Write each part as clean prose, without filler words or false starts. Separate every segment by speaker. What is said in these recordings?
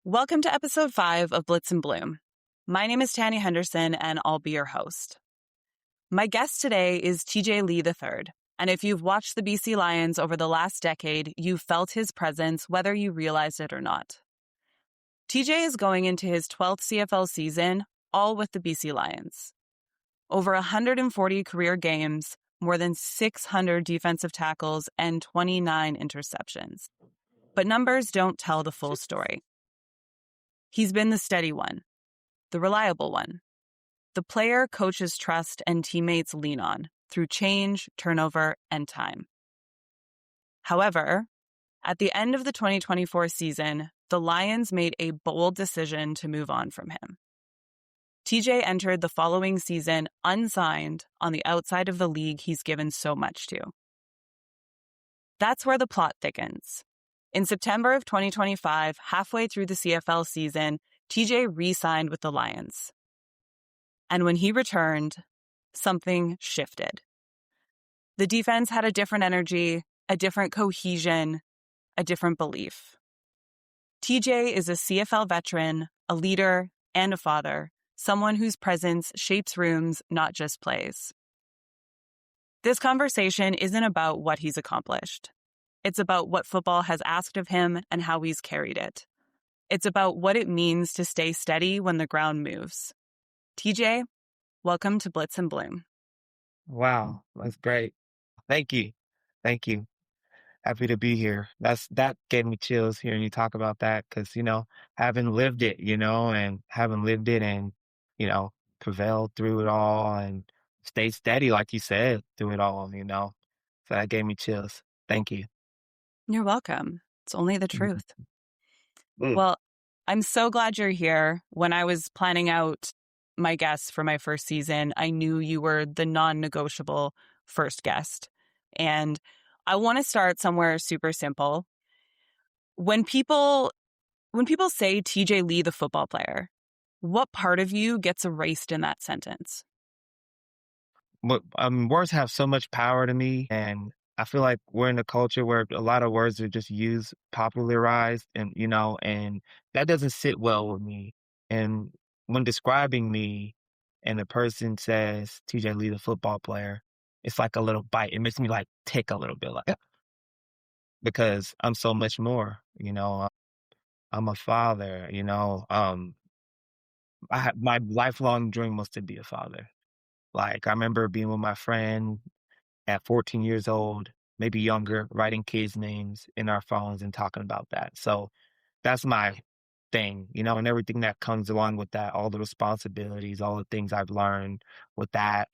Speaker 1: Welcome to episode 5 of Blitz Bloom. My name is Tanya Henderson, and I'll be your host. My guest today is TJ Lee III, and if you've watched the BC Lions over the last decade, you've felt his presence whether you realized it or not. TJ is going into his 12th CFL season, all with the BC Lions. Over 140 career games, more than 600 defensive tackles, and 29 interceptions. But numbers don't tell the full story. He's been the steady one, the reliable one, the player coaches trust and teammates lean on through change, turnover, and time. However, at the end of the 2024 season, the Lions made a bold decision to move on from him. TJ entered the following season unsigned on the outside of the league he's given so much to. That's where the plot thickens. In September of 2025, halfway through the CFL season, TJ re-signed with the Lions. And when he returned, something shifted. The defense had a different energy, a different cohesion, a different belief. TJ is a CFL veteran, a leader, and a father, someone whose presence shapes rooms, not just plays. This conversation isn't about what he's accomplished. It's about what football has asked of him and how he's carried it. It's about what it means to stay steady when the ground moves. TJ, welcome to Blitz and Bloom.
Speaker 2: Wow, that's great. Thank you. Thank you. Happy to be here. That gave me chills hearing you talk about that because, having lived it, and, prevailed through it all and stayed steady, like you said, through it all, So that gave me chills. Thank you.
Speaker 1: You're welcome. It's only the truth.
Speaker 2: Mm.
Speaker 1: Well, I'm so glad you're here. When I was planning out my guests for my first season, I knew you were the non-negotiable first guest. And I want to start somewhere super simple. When people say TJ Lee, the football player, what part of you gets erased in that sentence?
Speaker 2: But words have so much power to me, and I feel like we're in a culture where a lot of words are just used, popularized, and that doesn't sit well with me. And when describing me, and the person says TJ Lee, the football player, it's like a little bite. It makes me like tick a little bit, like because I'm so much more. I'm a father. My lifelong dream was to be a father. Like I remember being with my friend at 14 years old, maybe younger, writing kids' names in our phones and talking about that. So that's my thing, and everything that comes along with that, all the responsibilities, all the things I've learned with that,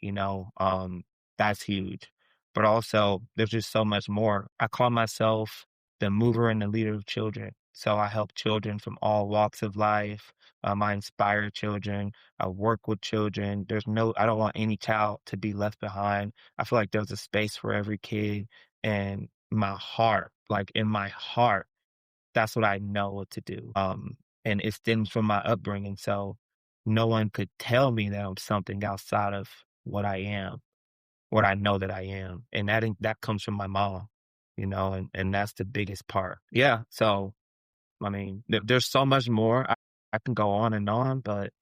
Speaker 2: that's huge. But also, there's just so much more. I call myself the mover and the leader of children. So I help children from all walks of life. I inspire children. I work with children. I don't want any child to be left behind. I feel like there's a space for every kid. And my heart, like in my heart, that's what I know what to do. And it stems from my upbringing. So no one could tell me that I'm something outside of what I am, what I know that I am. And that comes from my mom, and that's the biggest part. Yeah. So, there's so much more. I can go on, but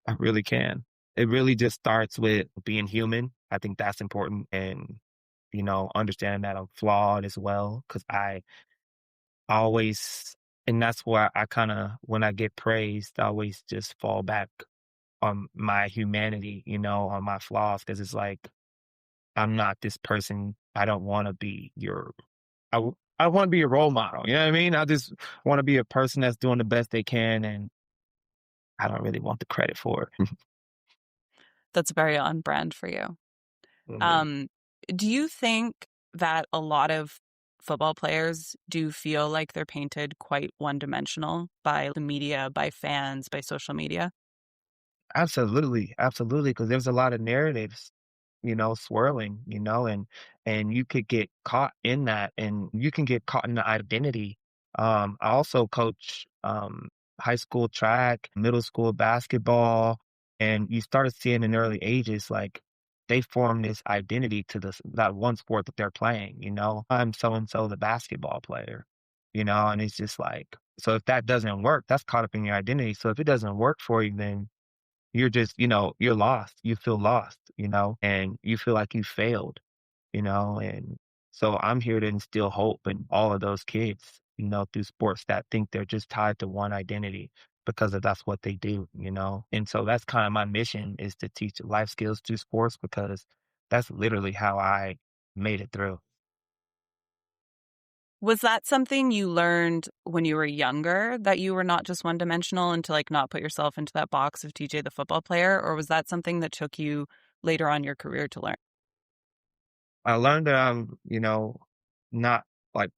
Speaker 2: I really can. It really just starts with being human. I think that's important. And, understanding that I'm flawed as well. Cause I always, and that's why I kind of, when I get praised, I always just fall back on my humanity, on my flaws. Cause it's like, I'm not this person. I don't want to be I want to be a role model. You know what I mean? I just want to be a person that's doing the best they can. And I don't really want the credit for it.
Speaker 1: That's very on brand for you.
Speaker 2: Mhm.
Speaker 1: Do you think that a lot of football players do feel like they're painted quite one-dimensional by the media, by fans, by social media?
Speaker 2: Absolutely. Absolutely. Cause there's a lot of narratives, swirling, and you could get caught in that and you can get caught in the identity. I also coach, high school track, middle school basketball, and you start seeing in early ages, like they form this identity to that one sport that they're playing, I'm so and so the basketball player, and it's just like So if that doesn't work, that's caught up in your identity. So if it doesn't work for you, then you're just, you're lost. You feel lost, and you feel like you failed, and so I'm here to instill hope in all of those kids, through sports that think they're just tied to one identity because that's what they do. And so that's kind of my mission is to teach life skills through sports because that's literally how I made it through.
Speaker 1: Was that something you learned when you were younger, that you were not just one dimensional and to like not put yourself into that box of TJ the football player? Or was that something that took you later on in your career to learn?
Speaker 2: I learned that not like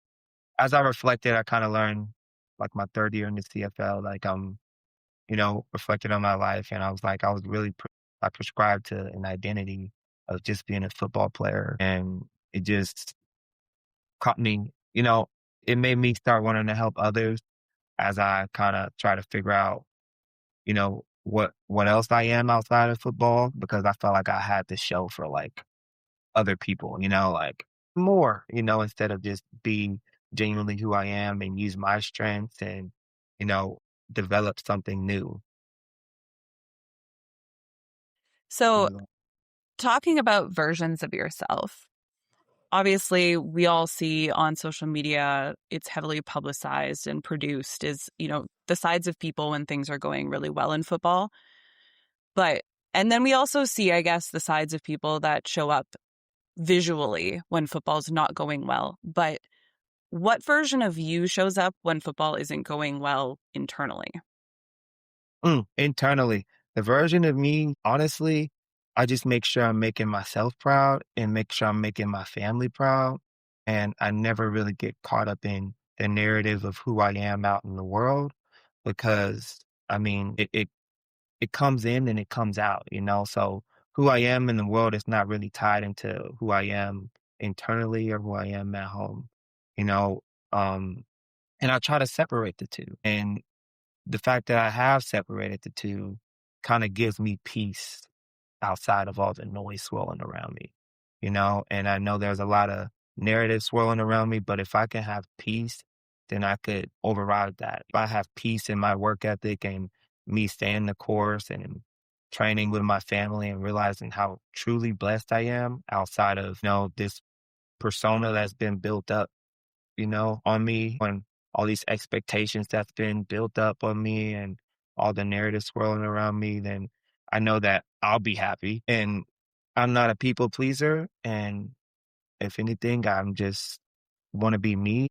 Speaker 2: as I reflected, I kind of learned like my third year in the CFL, like reflected on my life, and I was like, I was really I prescribed to an identity of just being a football player, and it just caught me. It made me start wanting to help others as I kind of try to figure out, what else I am outside of football because I felt like I had to show for like other people, like more, instead of just being genuinely who I am and use my strengths and, you know, develop something new.
Speaker 1: So,
Speaker 2: You
Speaker 1: talking about versions of yourself, obviously, we all see on social media, it's heavily publicized and produced is, the sides of people when things are going really well in football. But, and then we also see, I guess, the sides of people that show up visually when football's not going well. But what version of you shows up when football isn't going well internally?
Speaker 2: Internally, the version of me, honestly, I just make sure I'm making myself proud and make sure I'm making my family proud. And I never really get caught up in the narrative of who I am out in the world because I mean, it comes in and it comes out. So who I am in the world is not really tied into who I am internally or who I am at home, you know. Um, and I try to separate the two. And the fact that I have separated the two kind of gives me peace outside of all the noise swirling around me. And I know there's a lot of narrative swirling around me, but if I can have peace, then I could override that. If I have peace in my work ethic and me staying the course and training with my family and realizing how truly blessed I am outside of, this persona that's been built up, on me and all these expectations that's been built up on me and all the narrative swirling around me, then I know that I'll be happy. And I'm not a people pleaser. And if anything, I'm just want to be me.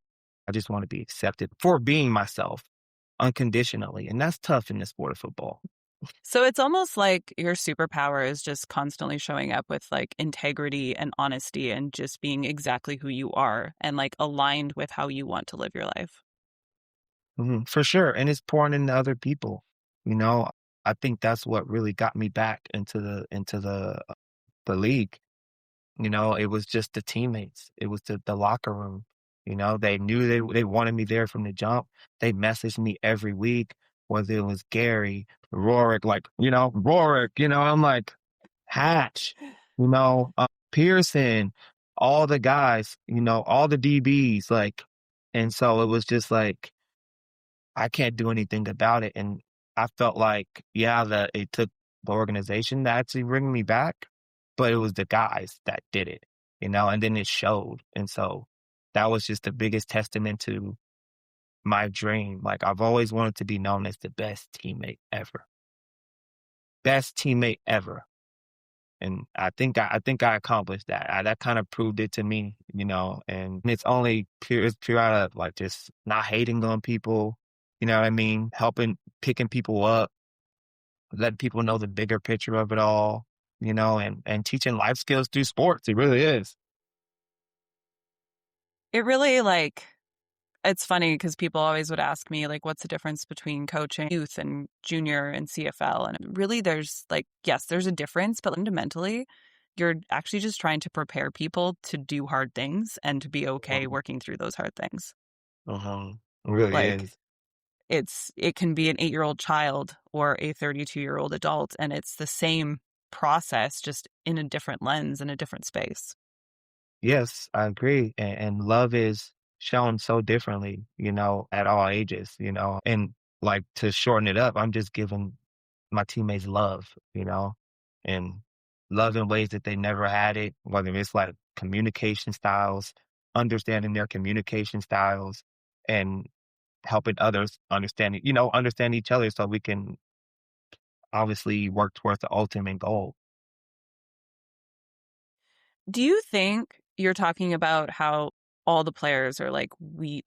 Speaker 2: I just want to be accepted for being myself unconditionally. And that's tough in the sport of football.
Speaker 1: So it's almost like your superpower is just constantly showing up with like integrity and honesty and just being exactly who you are and like aligned with how you want to live your life.
Speaker 2: For sure. And it's pouring into other people. You know, I think that's what really got me back into the league. It was just the teammates. It was the locker room. They knew they wanted me there from the jump. They messaged me every week, whether it was Gary, Rorick, Rorick, I'm like, Hatch, Pearson, all the guys, all the DBs, like, and so it was just like, I can't do anything about it. And I felt like, yeah, that it took the organization to actually bring me back, but it was the guys that did it, and then it showed. And so that was just the biggest testament to my dream. Like I've always wanted to be known as the best teammate ever. Best teammate ever. And I think I accomplished that. That kind of proved it to me, and it's pure out of like just not hating on people, you know what I mean? Helping, picking people up, letting people know the bigger picture of it all, and teaching life skills through sports. It really is.
Speaker 1: It really like it's funny because people always would ask me like what's the difference between coaching youth and junior and CFL, and really there's like yes, there's a difference, but fundamentally you're actually just trying to prepare people to do hard things and to be okay
Speaker 2: Mhm.
Speaker 1: working through those hard things.
Speaker 2: It really
Speaker 1: Like
Speaker 2: is.
Speaker 1: it can be an 8-year-old child or a 32-year-old adult, and it's the same process, just in a different lens, in a different space.
Speaker 2: Yes, I agree. And love is shown so differently, at all ages, and like to shorten it up, I'm just giving my teammates love, and love in ways that they never had it, whether it's like communication styles, understanding their communication styles, and helping others understand each other so we can obviously work towards the ultimate goal.
Speaker 1: Do you think you're talking about how all the players are we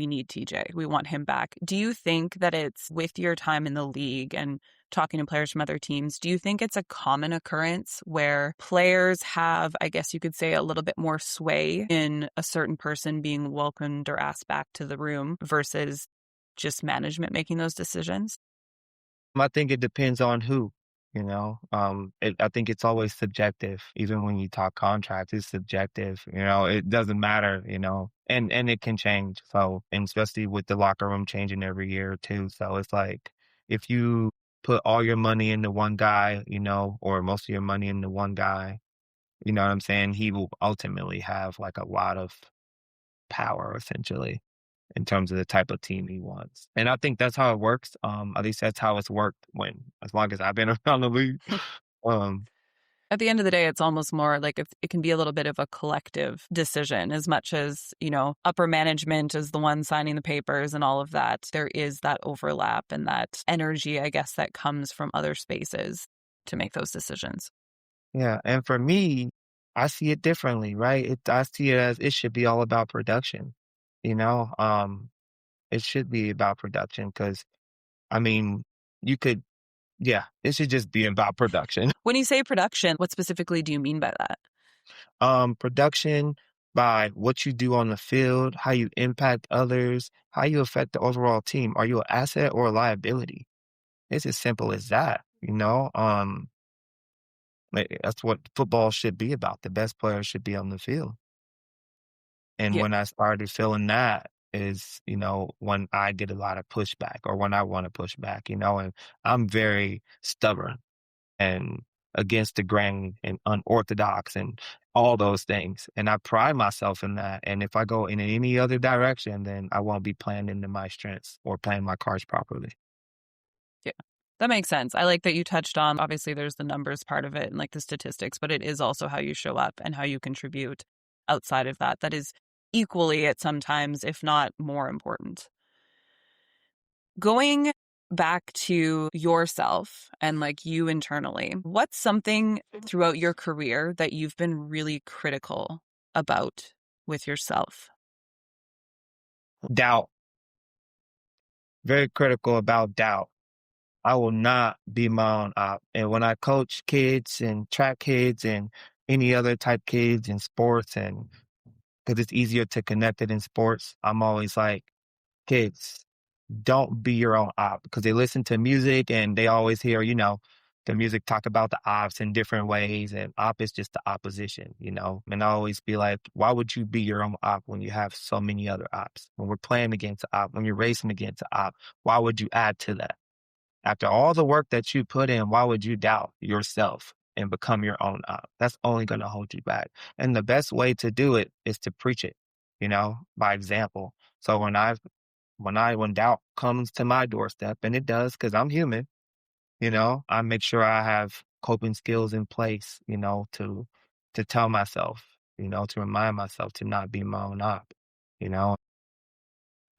Speaker 1: need TJ. We want him back. Do you think that it's with your time in the league and talking to players from other teams, do you think it's a common occurrence where players have, I guess you could say, a little bit more sway in a certain person being welcomed or asked back to the room versus just management making those decisions?
Speaker 2: I think it depends on who, I think it's always subjective. Even when you talk contracts, it's subjective. It doesn't matter. And it can change. So, and especially with the locker room changing every year too. So it's like if you put all your money into one guy, or most of your money into one guy, you know what I'm saying? He will ultimately have like a lot of power, essentially, in terms of the type of team he wants. And I think that's how it works. At least that's how it's worked as long as I've been around the league. Um,
Speaker 1: At the end of the day, it's almost more like it can be a little bit of a collective decision as much as, upper management is the one signing the papers and all of that. There is that overlap and that energy, I guess, that comes from other spaces to make those decisions.
Speaker 2: yeah. And for me, I see it differently, right? I see it as it should be all about production, you know? It should be about production because, I mean, you could, yeah, it should just be about production.
Speaker 1: When you say production, what specifically do you mean by that?
Speaker 2: Production by what you do on the field, how you impact others, how you affect the overall team. Are you an asset or a liability? It's as simple as that, that's what football should be about. The best players should be on the field. And
Speaker 1: Yeah.
Speaker 2: when I started feeling that is, when I get a lot of pushback or when I want to push back, and I'm very stubborn and against the grain and unorthodox and all those things. And I pride myself in that. And if I go in any other direction, then I won't be playing into my strengths or playing my cards properly.
Speaker 1: Yeah. That makes sense. I like that you touched on, obviously, there's the numbers part of it and like the statistics, but it is also how you show up and how you contribute outside of that. That is equally at sometimes, if not more important. Going back to yourself and like you internally, what's something throughout your career that you've been really critical about with yourself?
Speaker 2: Doubt, very critical about doubt. I will not be my own op. And when I coach kids and track kids and any other type kids in sports, and because it's easier to connect it in sports, I'm always like, kids, don't be your own op because they listen to music and they always hear, the music talk about the ops in different ways, and op is just the opposition. And I always be like, why would you be your own op when you have so many other ops? When we're playing against the op, when you're racing against the op, why would you add to that? After all the work that you put in, why would you doubt yourself and become your own op? That's only going to hold you back. And the best way to do it is to preach it, by example. So when doubt comes to my doorstep, and it does because I'm human, I make sure I have coping skills in place, to tell myself, to remind myself to not be my own op. You know,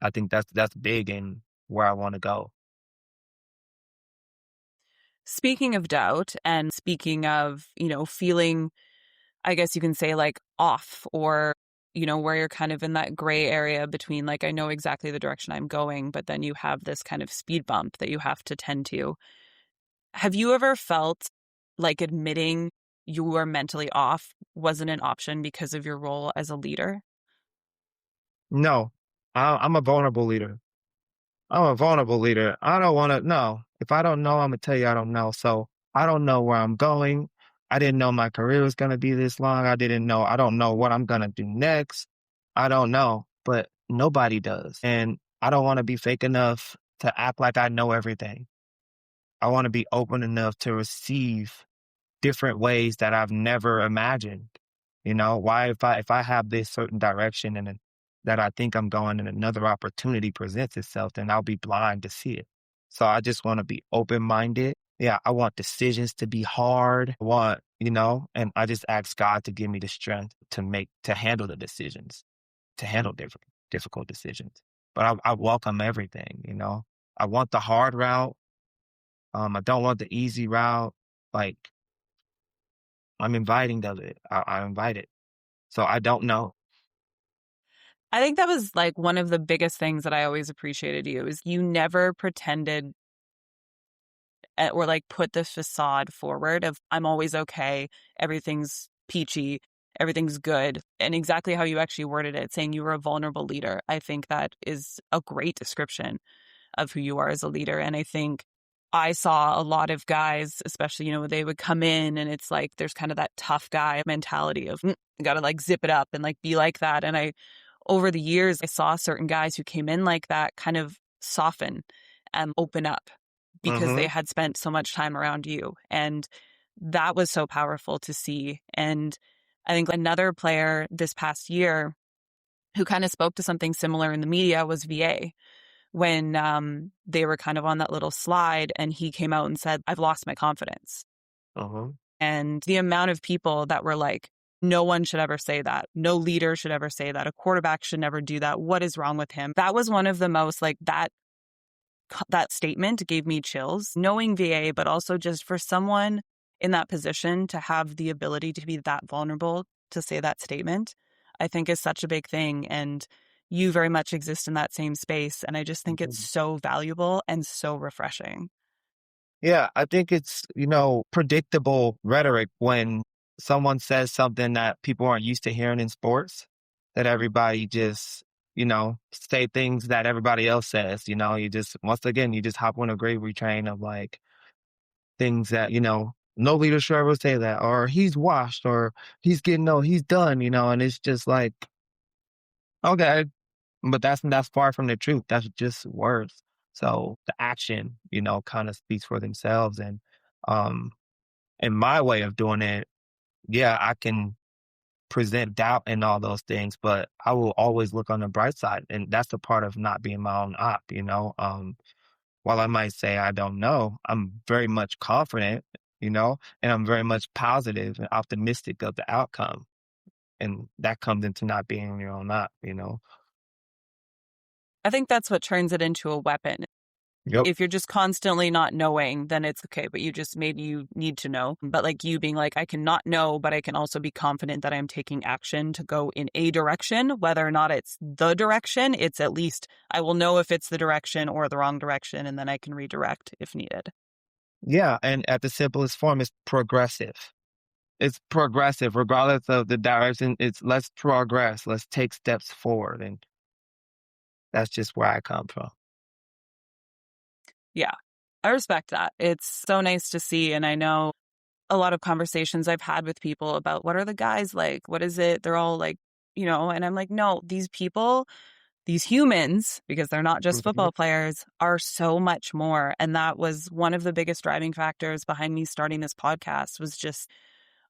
Speaker 2: I think that's big in where I want to go.
Speaker 1: Speaking of doubt and speaking of, feeling, I guess you can say like off or, where you're kind of in that gray area between like, I know exactly the direction I'm going, but then you have this kind of speed bump that you have to tend to. Have you ever felt like admitting you were mentally off wasn't an option because of your role as a leader?
Speaker 2: No, I'm a vulnerable leader. I'm a vulnerable leader. I don't want to know. If I don't know, I'm gonna tell you I don't know. So I don't know where I'm going. I didn't know my career was gonna be this long. I don't know what I'm gonna do next. I don't know, but nobody does. And I don't want to be fake enough to act like I know everything. I want to be open enough to receive different ways that I've never imagined. Why if I have this certain direction and that I think I'm going and another opportunity presents itself, then I'll be blind to see it. So I just want to be open minded. Yeah, I want decisions to be hard. I want, and I just ask God to give me the strength to handle the decisions, to handle difficult decisions. But I welcome everything, I want the hard route. I don't want the easy route. Like, I'm inviting of it. I invite it. So I don't know.
Speaker 1: I think that was like one of the biggest things that I always appreciated you is you never pretended or like put the facade forward of I'm always okay, everything's peachy, everything's good, and exactly how you actually worded it, saying you were a vulnerable leader. I think that is a great description of who you are as a leader. And I think I saw a lot of guys, especially, they would come in and it's like there's kind of that tough guy mentality of got to like zip it up and like be like that. And over the years, I saw certain guys who came in like that kind of soften and open up because they
Speaker 2: Hmm.
Speaker 1: had spent so much time around you. And that was so powerful to see. And I think another player this past year who kind of spoke to something similar in the media was VA when they were kind of on that little slide and he came out and said, I've lost my confidence.
Speaker 2: Uh-huh.
Speaker 1: And the amount of people that were like, no one should ever say that. No leader should ever say that. A quarterback should never do that. What is wrong with him? That was one of the most like that statement gave me chills, knowing VA, but also just for someone in that position to have the ability to be that vulnerable to say that statement, I think is such a big thing. And you very much exist in that same space. And I just think it's
Speaker 2: Mhm.
Speaker 1: so valuable and so refreshing.
Speaker 2: Yeah, I think it's, predictable rhetoric when someone says something that people aren't used to hearing in sports, that everybody just, say things that everybody else says, once again, you just hop on a gravy train of like things that, no leader should ever say that, or he's washed, or he's done, and it's just like, okay, but that's far from the truth. That's just words. So the action, kind of speaks for themselves. And um in my way of doing it, yeah, I can present doubt and all those things, but I will always look on the bright side. And that's the part of not being my own op. While I might say I don't know, I'm very much confident, and I'm very much positive and optimistic of the outcome. And that comes into not being your own op.
Speaker 1: I think that's what turns it into a weapon.
Speaker 2: Yep.
Speaker 1: If you're just constantly not knowing, then it's okay, but maybe you need to know. But like you being like, I cannot know, but I can also be confident that I'm taking action to go in a direction, whether or not it's the direction, it's at least I will know if it's the direction or the wrong direction, and then I can redirect if needed.
Speaker 2: Yeah. And at the simplest form, it's progressive. It's progressive, regardless of the direction. It's let's progress. Let's take steps forward. And that's just where I come from.
Speaker 1: Yeah, I respect that. It's so nice to see. And I know a lot of conversations I've had with people about what are the guys like? What is it? They're all like, and I'm like, no, these people, these humans, because they're not just
Speaker 2: Mhm.
Speaker 1: football players, are so much more. And that was one of the biggest driving factors behind me starting this podcast was just,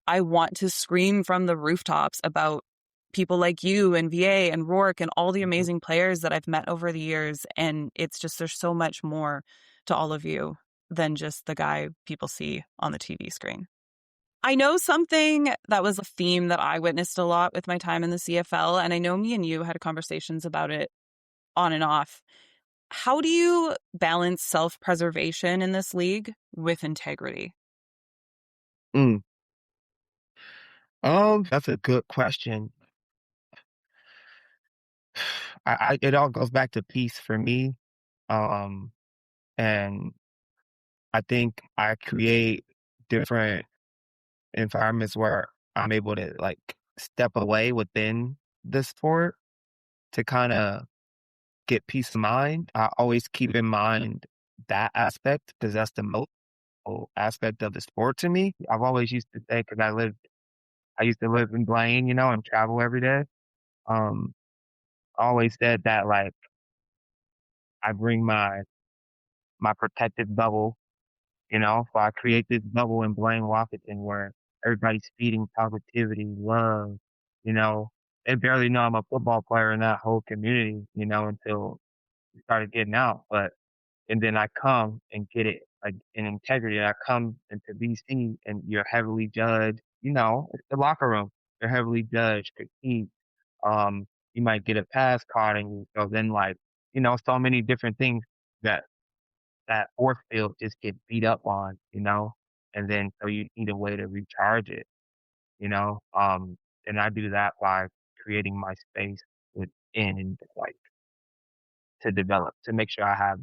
Speaker 1: I want to scream from the rooftops about people like you and VA and Rourke and all the
Speaker 2: Mhm.
Speaker 1: amazing players that I've met over the years. And it's just, there's so much more to all of you than just the guy people see on the TV screen. I know something that was a theme that I witnessed a lot with my time in the CFL, and I know me and you had conversations about it on and off. How do you balance self-preservation in this league with integrity?
Speaker 2: Mm. That's a good question. It all goes back to peace for me. Um, and I think I create different environments where I'm able to like step away within the sport to kind of get peace of mind. I always keep in mind that aspect because that's the most aspect of the sport to me. I've always used to say because I used to live in Blaine, and travel every day. Um, I always said that like I bring my protective bubble, so I create this bubble in Blaine, Washington where everybody's feeding positivity, love, you know. they barely know I'm a football player in that whole community, until we started getting out. And then I come and get it like in integrity. I come into BC and you're heavily judged. It's the locker room. You're heavily judged, critiqued. Um, you might get a pass caught and so then so many different things that that force field just get beat up on. And then so you need a way to recharge it, you know. And I do that by creating my space within like to develop to make sure I have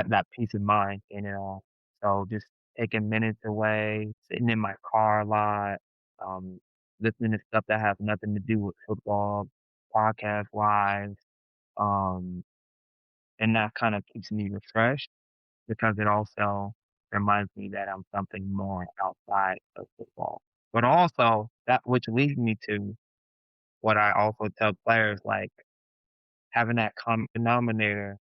Speaker 2: that peace of mind, so just taking minutes away, sitting in my car a lot, um, listening to stuff that has nothing to do with football, podcast-wise, um, and that kinda keeps me refreshed because it also reminds me that I'm something more outside of football. But also, that which leads me to what I also tell players, like, having that common denominator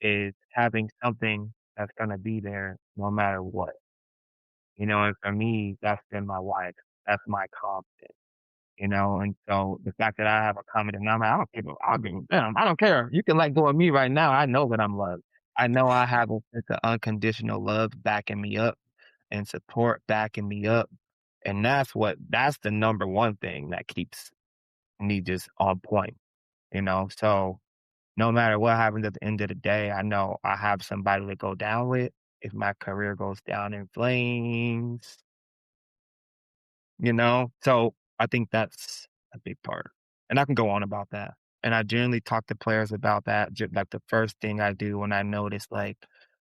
Speaker 2: is having something that's gonna be there no matter what. And for me, that's been my wife. That's my confidence, and so the fact that I have a common denominator, I don't give a damn. I don't care. You can let go of me right now. I know that I'm loved. I know I have a sense of unconditional love backing me up and support backing me up. And that's the number one thing that keeps me just on point. So no matter what happens at the end of the day, I know I have somebody to go down with if my career goes down in flames. So I think that's a big part, and I can go on about that. And I generally talk to players about that, like, the first thing I do when I notice, like,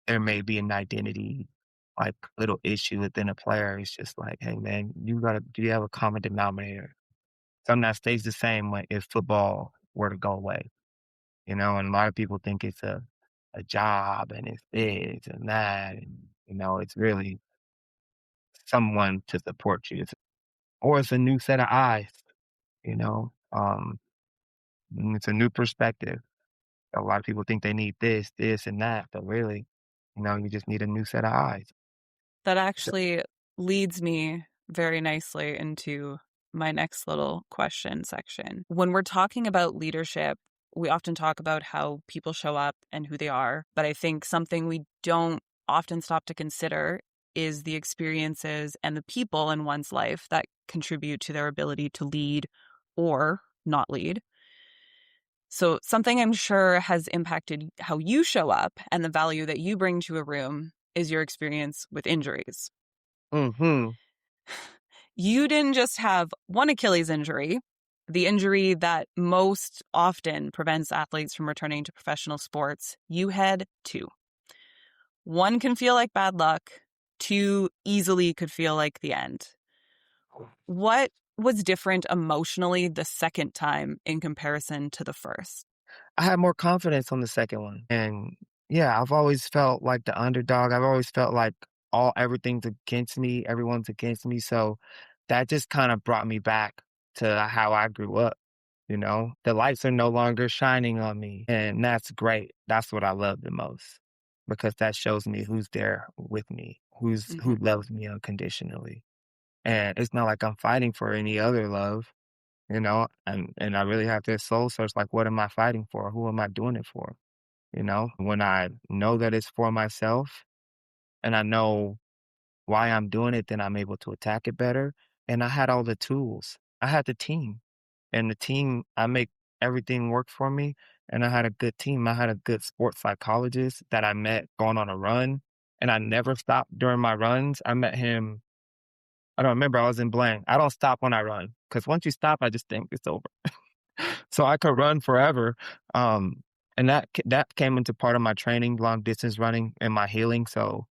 Speaker 2: there may be an identity, like, little issue within a player. It's just like, "Hey, man, do you have a common denominator? Something that stays the same when if football were to go away?" And a lot of people think it's a job and it's this and that, and it's really someone to support you. Or it's a new set of eyes, you know? And it's a new perspective. A lot of people think they need this, and that, but really, you just need a new set of eyes.
Speaker 1: That
Speaker 2: So
Speaker 1: actually leads me very nicely into my next little question section. When we're talking about leadership, we often talk about how people show up and who they are. But I think something we don't often stop to consider is the experiences and the people in one's life that contribute to their ability to lead or not lead. So, something I'm sure has impacted how you show up and the value that you bring to a room is your experience with injuries.
Speaker 2: mhm.
Speaker 1: You didn't just have one Achilles injury, the injury that most often prevents athletes from returning to professional sports. You had two. One can feel like bad luck, two easily could feel like the end. What was different emotionally the second time in comparison to the first?
Speaker 2: I had more confidence on the second one, and, yeah, I've always felt like the underdog. I've always felt like everything's against me, everyone's against me, so that just kinda brought me back to how I grew up? The lights are no longer shining on me, and that's great. That's what I love the most because that shows me who's there with me, who
Speaker 1: Mhm.
Speaker 2: loves me unconditionally, and it's not like I'm fighting for any other love, and I really have to soul search, like, what am I fighting for? Who am I doing it for? When I know that it's for myself and I know why I'm doing it, then I'm able to attack it better, and I had all the tools. I had the team. And the team, I make everything work for me, and I had a good team. I had a good sports psychologist that I met going on a run, and I never stopped during my runs. I met him I don't remember, I was in blank. I don't stop when I run because once you stop, I just think it's over. So I could run forever, and that came into part of my training, long distance running and my healing, so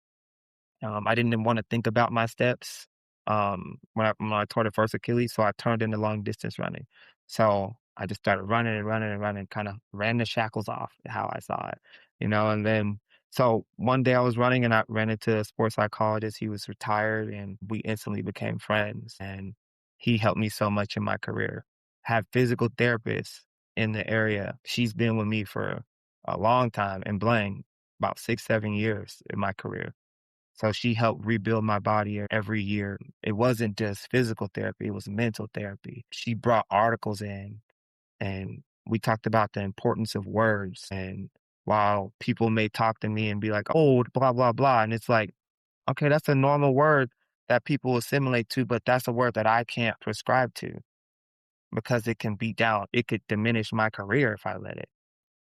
Speaker 2: I didn't even wanna think about my steps, when I tore the first Achilles, so I turned into long distance running. So, I just started running and running and running, kinda ran the shackles off, how I saw it, and then so one day I was running and I ran into a sports psychologist, he was retired, and we instantly became friends, and he helped me so much in my career. Have physical therapists in the area, she's been with me for a long time and Blaine, about 6, 7 years in my career. So she helped rebuild my body every year. It wasn't just physical therapy, it was mental therapy. She brought articles in and we talked about the importance of words. And while people may talk to me and be like, oh, blah, blah, blah. And it's like, okay, that's a normal word that people assimilate to, but that's a word that I can't prescribe to because it can beat down. It could diminish my career if I let it.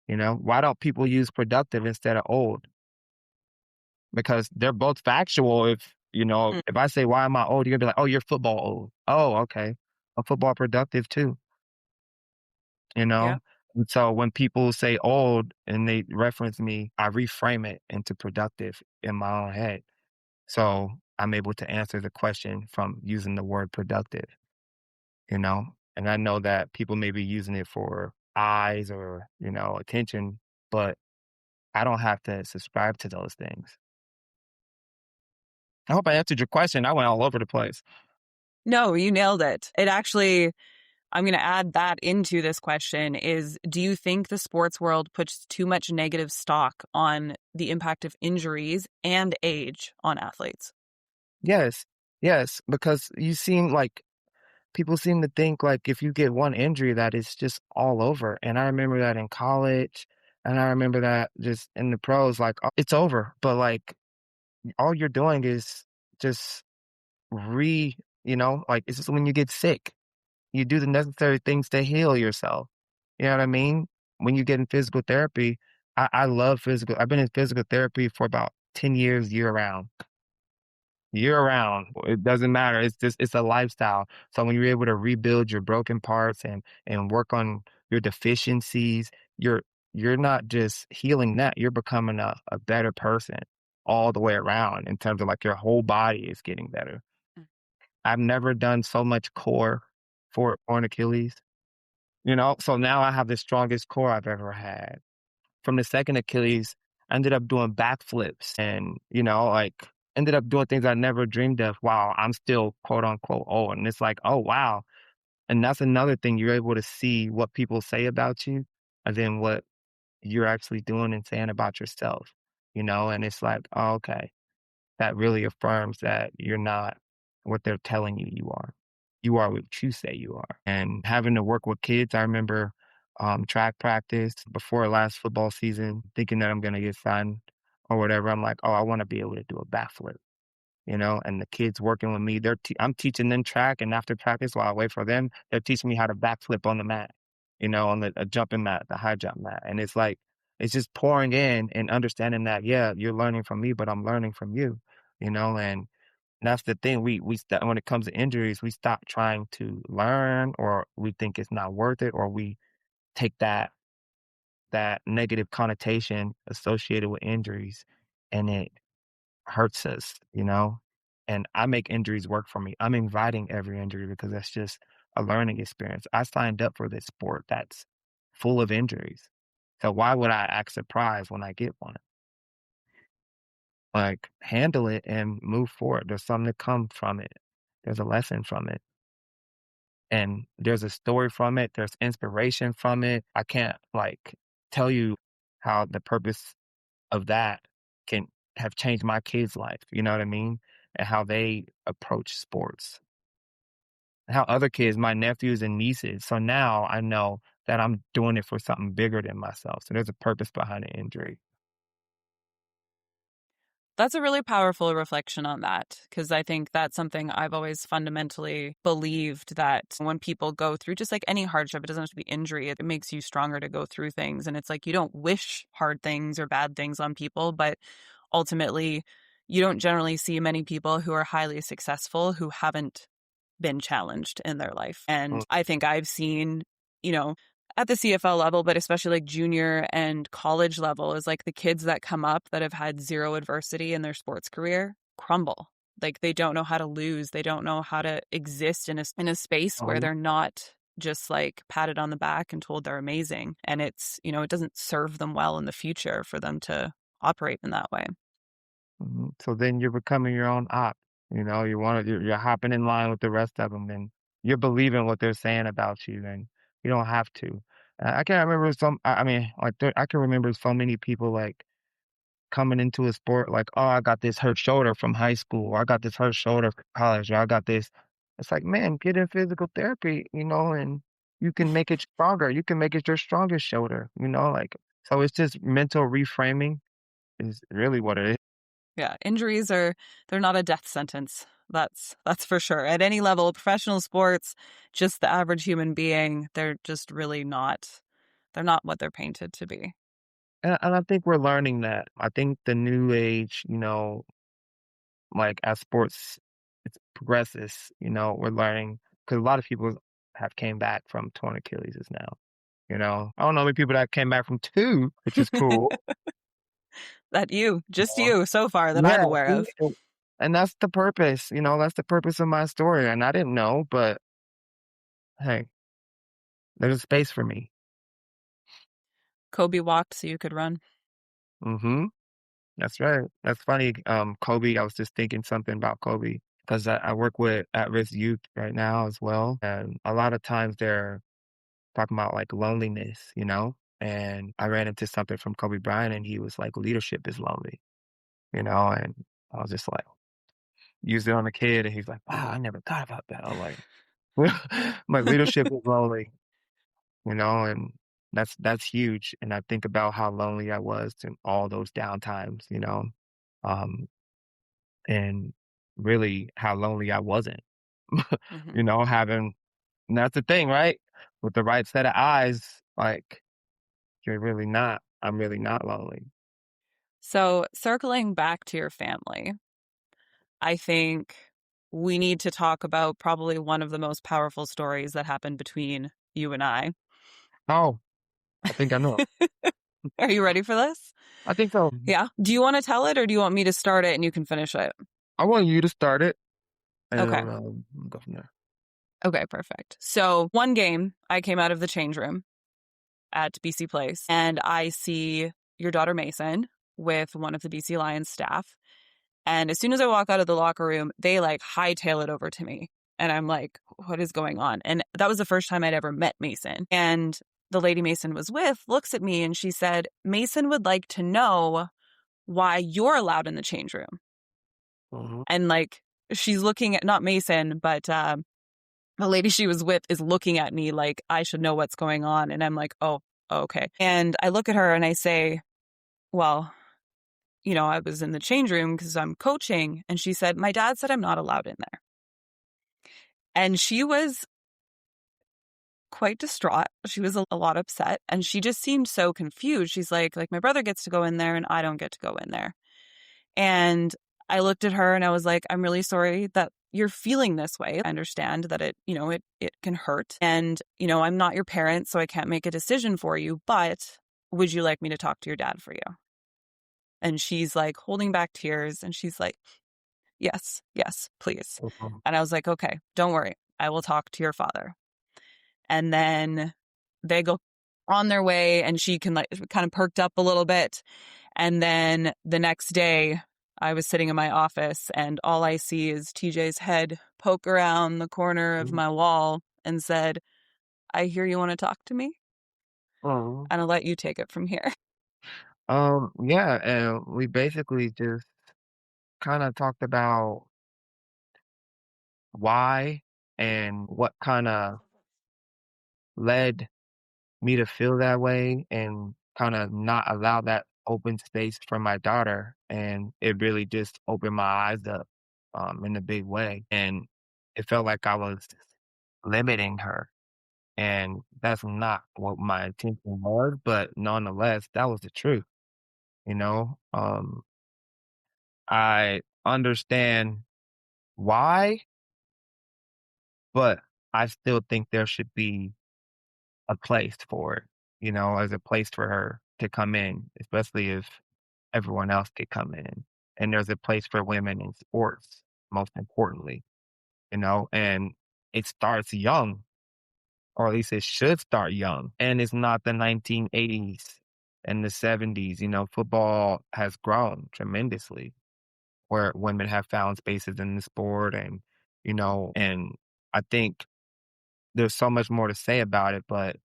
Speaker 2: Why don't people use productive instead of old? Because they're both factual.
Speaker 1: Mm,
Speaker 2: If I say, why am I old? You're gonna be like, oh, you're football old. Oh, okay. I'm football productive too, you
Speaker 1: yeah.
Speaker 2: know? And so when people say old and they reference me, I reframe it into productive in my own head. So I'm able to answer the question from using the word productive, you know? And I know that people may be using it for eyes or, attention, but I don't have to subscribe to those things. I hope I answered your question. I went all over the place.
Speaker 1: No, you nailed it. It actually, I'm going to add that into this question is, do you think the sports world puts too much negative stock on the impact of injuries and age on athletes?
Speaker 2: Yes, yes, because people seem to think like if you get one injury that it's just all over. And I remember that in college, and I remember that just in the pros, like it's over. But like all you're doing is just like it's just when you get sick, you do the necessary things to heal yourself. You know what I mean? When you get in physical therapy, I love physical. I've been in physical therapy for about 10 years year round. Year round. It doesn't matter. It's a lifestyle. So when you're able to rebuild your broken parts and work on your deficiencies, you're not just healing that, you're becoming a better person all the way around in terms of like your whole body is getting better. I've never done so much core for an Achilles, so now I have the strongest core I've ever had. From the second Achilles, I ended up doing backflips and, like ended up doing things I never dreamed of while I'm still quote unquote old. And it's like, oh, wow. And that's another thing. You're able to see what people say about you and then what you're actually doing and saying about yourself, and it's like, oh, okay, that really affirms that you're not what they're telling you you are. You are what you say you are. And having to work with kids, I remember track practice before last football season, thinking that I'm going to get signed or whatever. I'm like, oh, I want to be able to do a backflip, and the kids working with me, I'm teaching them track. And after practice, while I wait for them, they're teaching me how to backflip on the mat, on the a jumping mat, the high jump mat. And it's like, it's just pouring in and understanding that, yeah, you're learning from me, but I'm learning from you, and that's the thing. When it comes to injuries, we stop trying to learn, or we think it's not worth it, or we take that negative connotation associated with injuries, and it hurts us, And I make injuries work for me. I'm inviting every injury because that's just a learning experience. I signed up for this sport that's full of injuries. So why would I act surprised when I get one? Like, handle it and move forward. There's something to come from it. There's a lesson from it. And there's a story from it. There's inspiration from it. I can't like tell you how the purpose of that can have changed my kids' life. You know what I mean? And how they approach sports. And how other kids, my nephews and nieces. So now I know that I'm doing it for something bigger than myself. So there's a purpose behind the injury.
Speaker 1: That's a really powerful reflection on that, because I think that's something I've always fundamentally believed, that when people go through just like any hardship, it doesn't have to be injury, it makes you stronger to go through things. And it's like you don't wish hard things or bad things on people, but ultimately, you don't generally see many people who are highly successful who haven't been challenged in their life.
Speaker 2: Mm,
Speaker 1: And I think I've seen, you know, at the CFL level, but especially like junior and college level, is like the kids that come up that have had zero adversity in their sports career crumble. Like they don't know how to lose. They don't know how to exist in a space where
Speaker 2: mhm,
Speaker 1: they're not just like patted on the back and told they're amazing. And it's, it doesn't serve them well in the future for them to operate in that way.
Speaker 2: mhm. So then you're becoming your own op. You're hopping in line with the rest of them, and you're believing what they're saying about you, and you don't have to. I can remember I mean, like I can remember so many people like coming into a sport like, "Oh, I got this hurt shoulder from high school, or I got this hurt shoulder from college, or I got this." It's like, man, get in physical therapy, and you can make it stronger. You can make it your strongest shoulder, like, so it's just mental reframing is really what it is.
Speaker 1: Yeah, injuries they're not a death sentence. That's for sure. At any level, professional sports, just the average human being, they're just really not they're not what they're painted to be.
Speaker 2: And I think we're learning that. I think the new age, like as sports it progresses, we're learning because a lot of people have came back from torn Achilles now. I don't know many people that came back from two, which is cool.
Speaker 1: Just you so far that I'm
Speaker 2: Yeah,
Speaker 1: aware
Speaker 2: see,
Speaker 1: of.
Speaker 2: and that's the purpose, that's the purpose of my story, and I didn't know, but hey, there's a space for me.
Speaker 1: Kobe walked so you could run.
Speaker 2: Mhm, that's right. That's funny, Kobe, I was just thinking something about Kobe 'cause I work with at-risk youth right now as well, and a lot of times they're talking about, like, loneliness, and I ran into something from Kobe Bryant, and he was like, "Leadership is lonely," and I was just like used it on a kid, and he's like, "Wow, I never thought about that." I'm like, my leadership is lonely, and that's huge. And I think about how lonely I was in all those down times, um, and really how lonely I wasn't,
Speaker 1: Hmm.
Speaker 2: having, and that's the thing, right? With the right set of eyes, like I'm really not lonely.
Speaker 1: So, circling back to your family, I think we need to talk about probably one of the most powerful stories that happened between you and I.
Speaker 2: Oh, I think I know.
Speaker 1: Are you ready for this?
Speaker 2: I think so.
Speaker 1: Yeah. Do you want to tell it or do you want me to start it and you can finish it?
Speaker 2: I want you to start it,
Speaker 1: Okay.
Speaker 2: and go from there.
Speaker 1: Okay, perfect. So, one game, I came out of the change room at BC Place and I see your daughter Mason with one of the BC Lions staff. And as soon as I walk out of the locker room, they like hightail it over to me. And I'm like, what is going on? And that was the first time I'd ever met Mason. And the lady Mason was with looks at me and she said, Mason would like to know why you're allowed in the change room.
Speaker 2: Mhm.
Speaker 1: And like, she's looking at not Mason, but the lady she was with is looking at me like I should know what's going on. And I'm like, oh, okay. And I look at her and I say, well, I was in the change room because I'm coaching. And she said, my dad said I'm not allowed in there. And she was quite distraught. She was a lot upset and she just seemed so confused. She's like my brother gets to go in there and I don't get to go in there. And I looked at her and I was like, I'm really sorry that you're feeling this way. I understand that it can hurt. And, I'm not your parent, so I can't make a decision for you, but would you like me to talk to your dad for you? And she's like holding back tears and she's like, yes, yes, please.
Speaker 2: Mhm.
Speaker 1: And I was like, okay, don't worry. I will talk to your father. And then they go on their way and she can like kind of perked up a little bit. And then the next day I was sitting in my office and all I see is TJ's head poke around the corner of
Speaker 2: Mhm.
Speaker 1: my wall and said, I hear you want to talk to me
Speaker 2: Mhm.
Speaker 1: and I'll let you take it from here.
Speaker 2: Yeah, and we basically just kind of talked about why and what kind of led me to feel that way and kind of not allow that open space for my daughter. And it really just opened my eyes up in a big way. And it felt like I was limiting her. And that's not what my intention was, but nonetheless, that was the truth, you know? I understand why, but I still think there should be a place for it, as a place for her to come in, especially if everyone else could come in. And there's a place for women in sports, most importantly, and it starts young, or at least it should start young. And it's not the 1980s and the 70s. Football has grown tremendously where women have found spaces in the sport and I think there's so much more to say about it, but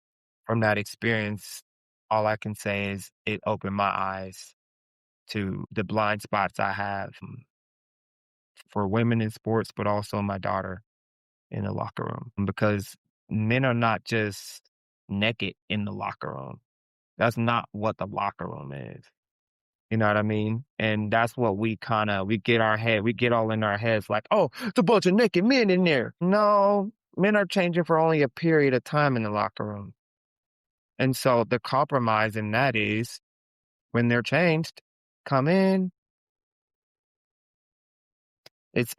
Speaker 2: from that experience, all I can say is it opened my eyes to the blind spots I have for women in sports, but also my daughter in the locker room. Because men are not just naked in the locker room. That's not what the locker room is. You know what I mean? And that's what we get all in our heads like, oh, it's a bunch of naked men in there. No, men are changing for only a period of time in the locker room. And so the compromise in that is when they're changed, come in. It's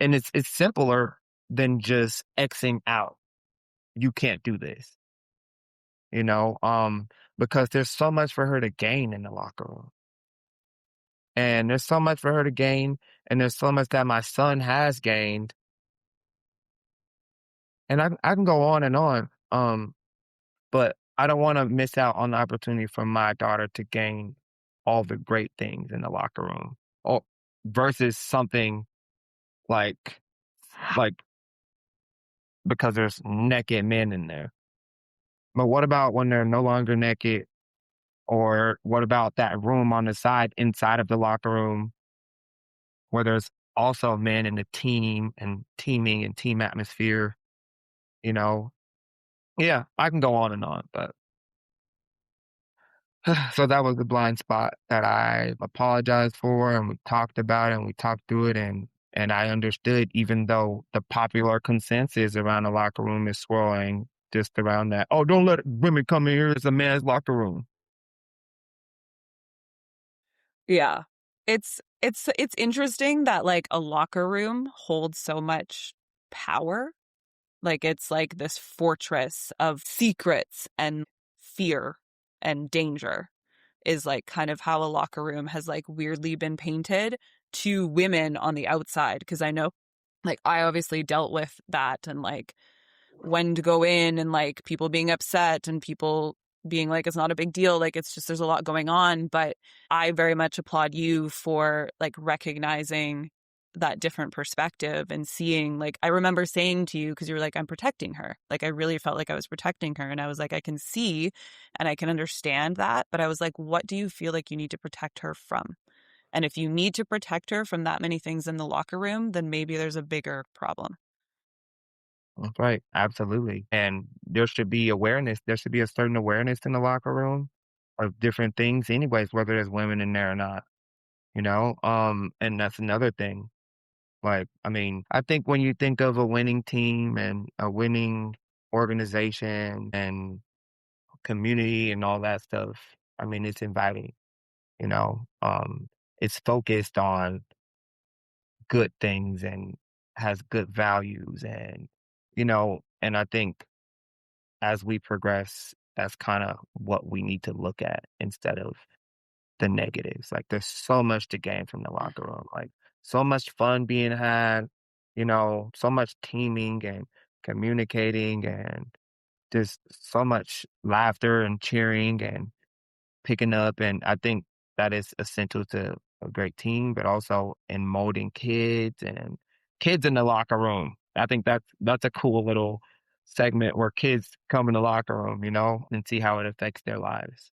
Speaker 2: simpler than just Xing out. You can't do this, you know, because there's so much for her to gain in the locker room. And there's so much for her to gain, and there's so much that my son has gained. And I can go on and on. But I don't want to miss out on the opportunity for my daughter to gain all the great things in the locker room. Oh, versus something like like because there's naked men in there. But what about when they're no longer naked? Or what about that room on the side inside of the locker room where there's also men in the team and teaming and team atmosphere, you know? Yeah, I can go on and on, but so that was the blind spot that I apologized for, and we talked about it and we talked through it, and I understood, even though the popular consensus around the locker room is swirling just around that. Oh, don't let women come in here. It's a man's locker room.
Speaker 1: Yeah. It's interesting that like a locker room holds so much power. Like it's like this fortress of secrets and fear and danger is like kind of how a locker room has like weirdly been painted to women on the outside. Because I know like I obviously dealt with that and like when to go in and like people being upset and people being like it's not a big deal, like it's just there's a lot going on. But I very much applaud you for like recognizing that different perspective and seeing, like I remember saying to you, because you were like, I'm protecting her, like I really felt like I was protecting her, and I was like, I can see and I can understand that, but I was like, what do you feel like you need to protect her from? And if you need to protect her from that many things in the locker room, then maybe there's a bigger problem.
Speaker 2: That's right. Absolutely. And there should be awareness. There should be a certain awareness in the locker room of different things anyways, whether there's women in there or not, you know? And that's another thing. Like, I mean, I think when you think of a winning team and a winning organization and community and all that stuff, I mean, it's inviting, you know? It's focused on good things and has good values and, and I think as we progress, that's kind of what we need to look at instead of the negatives. Like, there's so much to gain from the locker room, like so much fun being had, so much teaming and communicating and just so much laughter and cheering and picking up. And I think that is essential to a great team, but also in molding kids and kids in the locker room. I think that's a cool little segment where kids come in the locker room, and see how it affects their lives.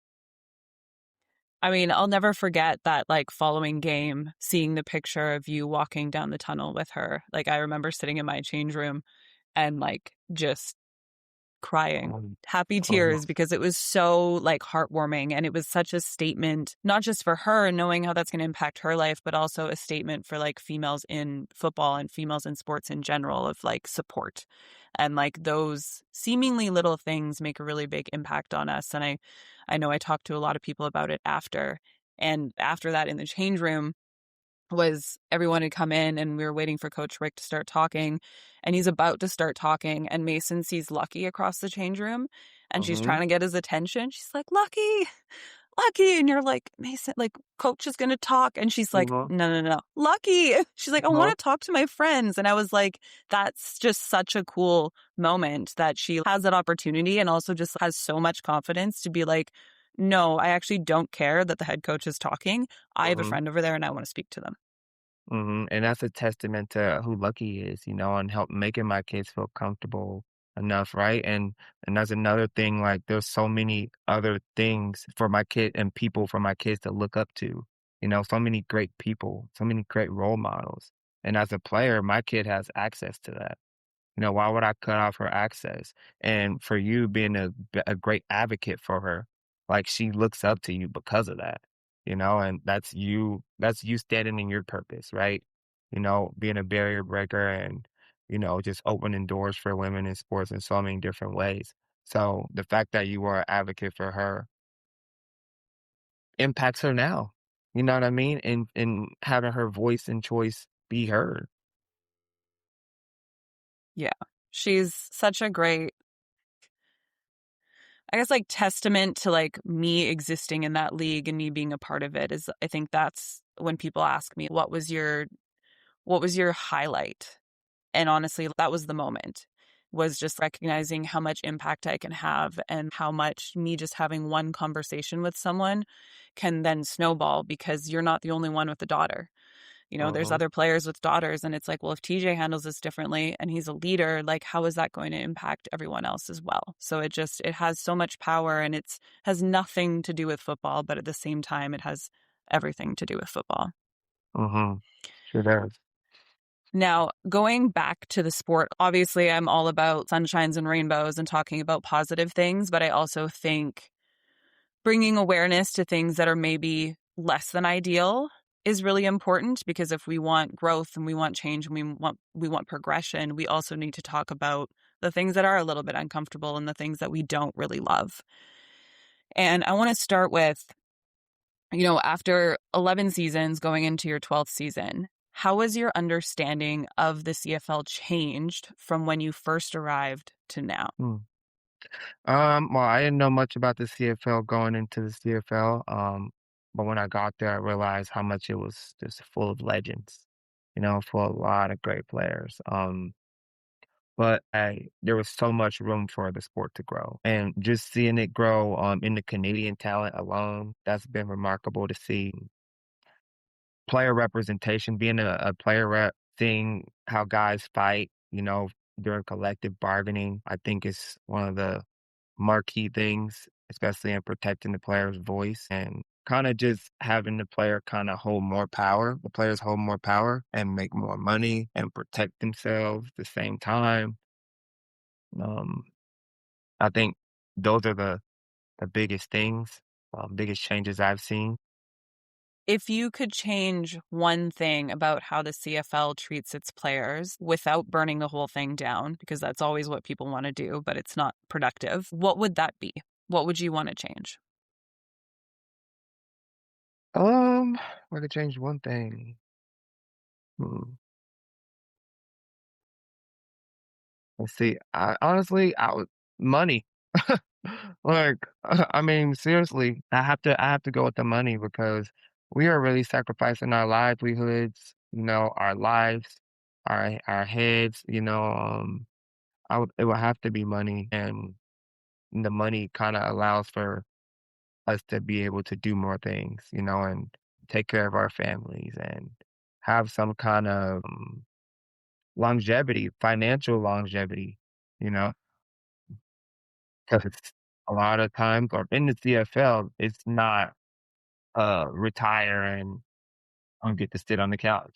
Speaker 1: I mean, I'll never forget that like following game, seeing the picture of you walking down the tunnel with her. Like I remember sitting in my change room and like just crying,
Speaker 2: Um,
Speaker 1: happy
Speaker 2: um,
Speaker 1: tears, because it was so like heartwarming, and it was such a statement, not just for her knowing how that's going to impact her life, but also a statement for like females in football and females in sports in general of like support. And like those seemingly little things make a really big impact on us. And I know I talked to a lot of people about it after. And after that in the change room, was everyone had come in and we were waiting for Coach Rick to start talking, and he's about to start talking, and Mason sees Lucky across the change room and she's
Speaker 2: mhm,
Speaker 1: trying to get his attention. She's like, Lucky, Lucky. And you're like, Mason, like Coach is going to talk. And she's like,
Speaker 2: mhm,
Speaker 1: no, no, no, Lucky. She's like, I want
Speaker 2: mhm,
Speaker 1: to talk to my friends. And I was like, that's just such a cool moment that she has that opportunity and also just has so much confidence to be like, no, I actually don't care that the head coach is talking. I have a
Speaker 2: mhm,
Speaker 1: friend over there and I want to speak to them.
Speaker 2: mhm, and that's a testament to who Lucky is, and help making my kids feel comfortable enough, right? And that's another thing, like, there's so many other things for my kid and people for my kids to look up to. So many great people, so many great role models. And as a player, my kid has access to that. Why would I cut off her access? And for you being a great advocate for her, like she looks up to you because of that, and that's you standing in your purpose, right? Being a barrier breaker and, just opening doors for women in sports in so many different ways. So the fact that you are an advocate for her impacts her now. You know what I mean? And having her voice and choice be heard.
Speaker 1: Yeah. She's such a great, I guess, like testament to like me existing in that league and me being a part of it. Is I think that's when people ask me, what was your highlight? And honestly, that was the moment, was just recognizing how much impact I can have and how much me just having one conversation with someone can then snowball, because you're not the only one with a daughter. There's
Speaker 2: Mhm,
Speaker 1: other players with daughters, and it's like, well, if TJ handles this differently and he's a leader, like, how is that going to impact everyone else as well? So it has so much power, and it's has nothing to do with football, but at the same time, it has everything to do with football.
Speaker 2: mhm. Sure does.
Speaker 1: Now, going back to the sport, obviously, I'm all about sunshines and rainbows and talking about positive things, but I also think bringing awareness to things that are maybe less than ideal is really important, because if we want growth and we want change and we want progression, we also need to talk about the things that are a little bit uncomfortable and the things that we don't really love. And I want to start with, after 11 seasons going into your 12th season, how has your understanding of the CFL changed from when you first arrived to now?
Speaker 2: Mm. Well, I didn't know much about the CFL going into the CFL. But when I got there, I realized how much it was just full of legends, full of a lot of great players. But there was so much room for the sport to grow, and just seeing it grow, in the Canadian talent alone, that's been remarkable to see. Player representation, being a player rep, seeing how guys fight, during collective bargaining, I think is one of the marquee things, especially in protecting the player's voice and kind of just having the player kind of hold more power. The players hold more power and make more money and protect themselves at the same time. Um, I think those are the biggest things, biggest changes I've seen.
Speaker 1: If you could change one thing about how the CFL treats its players without burning the whole thing down, because that's always what people want to do, but it's not productive, what would that be? What would you want to change?
Speaker 2: Um, I could change one thing. Hmm. Let's see. I would money. Like, I mean, seriously, I have to go with the money because we are really sacrificing our livelihoods, our lives, our heads, it would have to be money, and the money kind of allows for us to be able to do more things, and take care of our families and have some kind of longevity, financial longevity, you know, because a lot of times, or in the CFL, it's not retire and get to sit on the couch.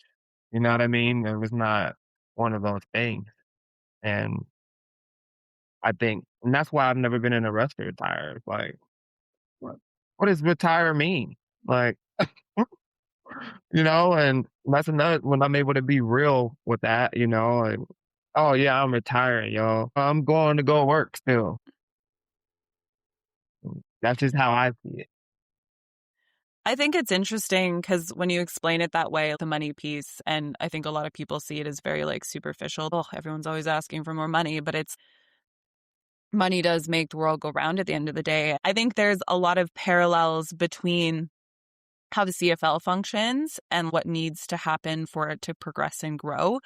Speaker 2: You know what I mean? It was not one of those things. And and that's why I've never been in a rush to retire. It's like, what, what does retire mean? Like, and that's another when I'm able to be real with that, and oh yeah, I'm retiring, yo. I'm going to go work still. That's just how I see it.
Speaker 1: I think it's interesting because when you explain it that way, the money piece, and I think a lot of people see it as very like superficial. Oh, everyone's always asking for more money, but it's money does make the world go round at the end of the day. I think there's a lot of parallels between how the CFL functions and what needs to happen for it to progress and grow,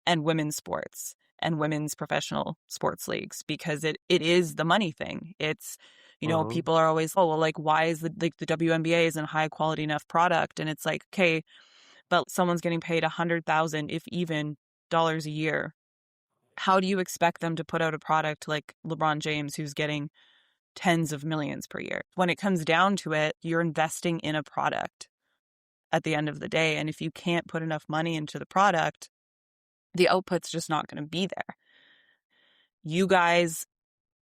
Speaker 1: and women's sports and women's professional sports leagues, because it is the money thing. It's,
Speaker 2: Mhm,
Speaker 1: people are always, oh, well, like, why is the WNBA isn't high quality enough product? And it's like, okay, but someone's getting paid 100,000, if even, dollars a year. How do you expect them to put out a product like LeBron James, who's getting tens of millions per year? When it comes down to it, you're investing in a product. at the end of the day. And if you can't put enough money into the product, the output's just not going to be there. You guys,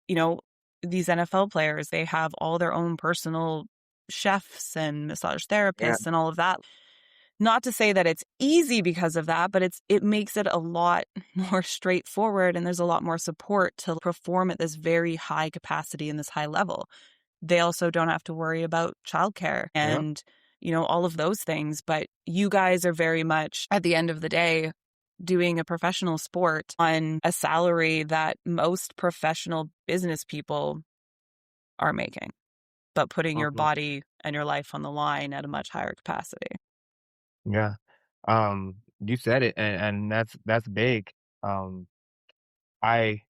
Speaker 1: you know, these NFL players, they have all their own personal chefs and massage
Speaker 2: Yeah.
Speaker 1: therapists and all of that. Not to say that it's easy because of that, but it makes it a lot more straightforward, and there's a lot more support to perform at this very high capacity and this high level. They also don't have to worry about childcare
Speaker 2: Yeah.
Speaker 1: and, all of those things. But you guys are very much, at the end of the day, doing a professional sport on a salary that most professional business people are making, but putting your
Speaker 2: Mhm.
Speaker 1: body and your life on the line at a much higher capacity.
Speaker 2: Yeah. You said it, and that's big. Um, I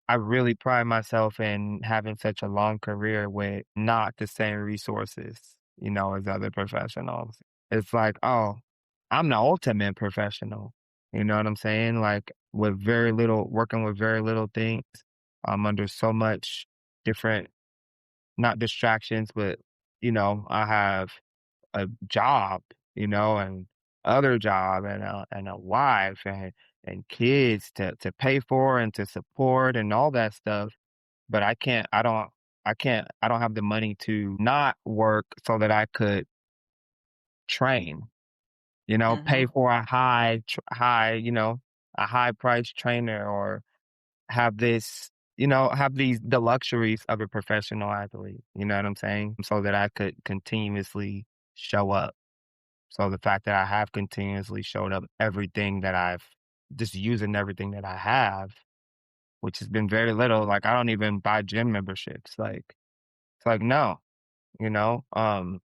Speaker 2: I really pride myself in having such a long career with not the same resources, as other professionals. It's like, oh, I'm the ultimate professional. You know what I'm saying? Like with very little, working with very little things. I'm under so much different, not distractions, but I have a job, and other job and a wife and kids to pay for and to support and all that stuff. But I don't have the money to not work so that I could train, pay
Speaker 1: Hmm.
Speaker 2: for a high price trainer or have the luxuries of a professional athlete. You know what I'm saying? So that I could continuously show up. So the fact that I have continuously showed up everything that I've just using everything that I have, which has been very little. Like I don't even buy gym memberships. Like it's like no, you know, um,